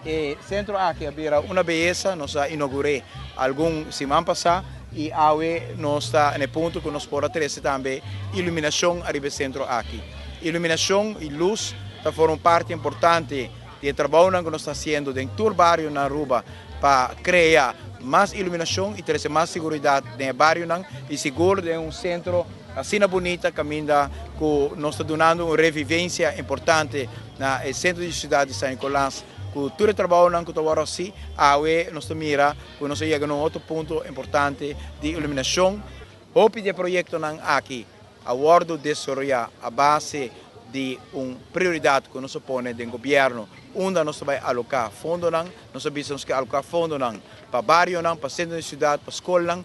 E centro aqui havia uma beleza, nós inaugurei algum semana passada e agora nós está no ponto que nós podemos ter também iluminação arriba centro aqui. Iluminação e luz foram parte importante do trabalho que nós estamos fazendo dentro do bairro na Aruba para criar mais iluminação e trazer mais segurança no bairro e seguro de centro assim bonita caminha que nós está dando uma revivência importante no centro da cidade de São Nicolás. Com todo o trabalho que agora assim, agora nós mira que nós chegamos a outro ponto importante de iluminação. O projeto aqui, a bordo de desarrollar a base de uma prioridade que nós põe do governo, onde nós vamos alocar fundos, nós precisamos alocar fundos para bairro, para centro da cidade, para escola.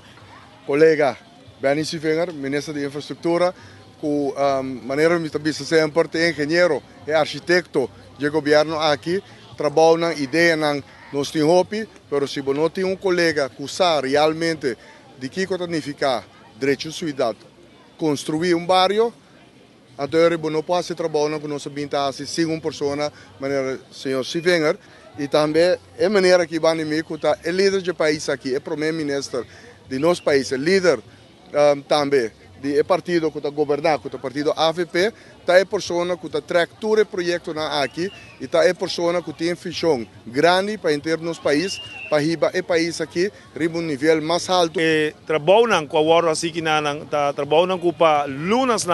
Colega Benny Sivenger, ministro de Infraestrutura, com maneira de sempre de engenheiro e arquiteto do governo aqui, trabalho na ideia nós temos hopi, mas se não tem colega que sabe realmente de que significa direito à cidade, construir bairro, então não pode trabalhar com nossa binta sem uma pessoa, maneira senhor Sivenger, e também é maneira que vai me que é líder do país aqui, é primeiro-ministro de nosso país, é líder também do partido que está governando, que é o partido AVP, é pessoa que está tracando o projeto aqui e é pessoa que tem visão grande para entrar no país, para ir o país aqui a um nível mais alto. Trabalham com a World assim que trabalham com a Lunas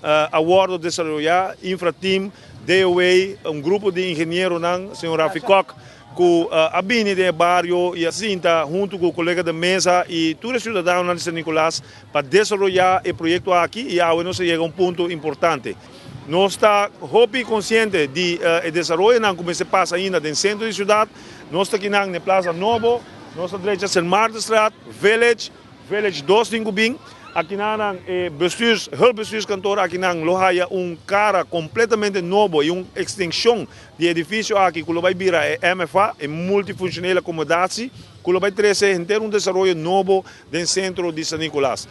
a World desenvolver infrateam, DOA, grupo de engenheiros, senhor Rafi Koch, que abine de bairro e assim junto com o colega da mesa e todos os cidadãos de São Nicolás para desenvolver o projeto aqui e agora nós chega a um ponto importante. Nós estamos conscientes de desenvolvimento como se passa ainda no centro da cidade, nós estamos aqui na Plaza Novo, nós estamos direita St. Martin Street, Village 251, aqui na hulpbestuurskantoor aqui na Lohaya cara completamente novo e uma extensão de edifício aqui que vai virar MFA, é multifuncional acomodação, que vai trazer um desenvolvimento novo no centro de São Nicolás.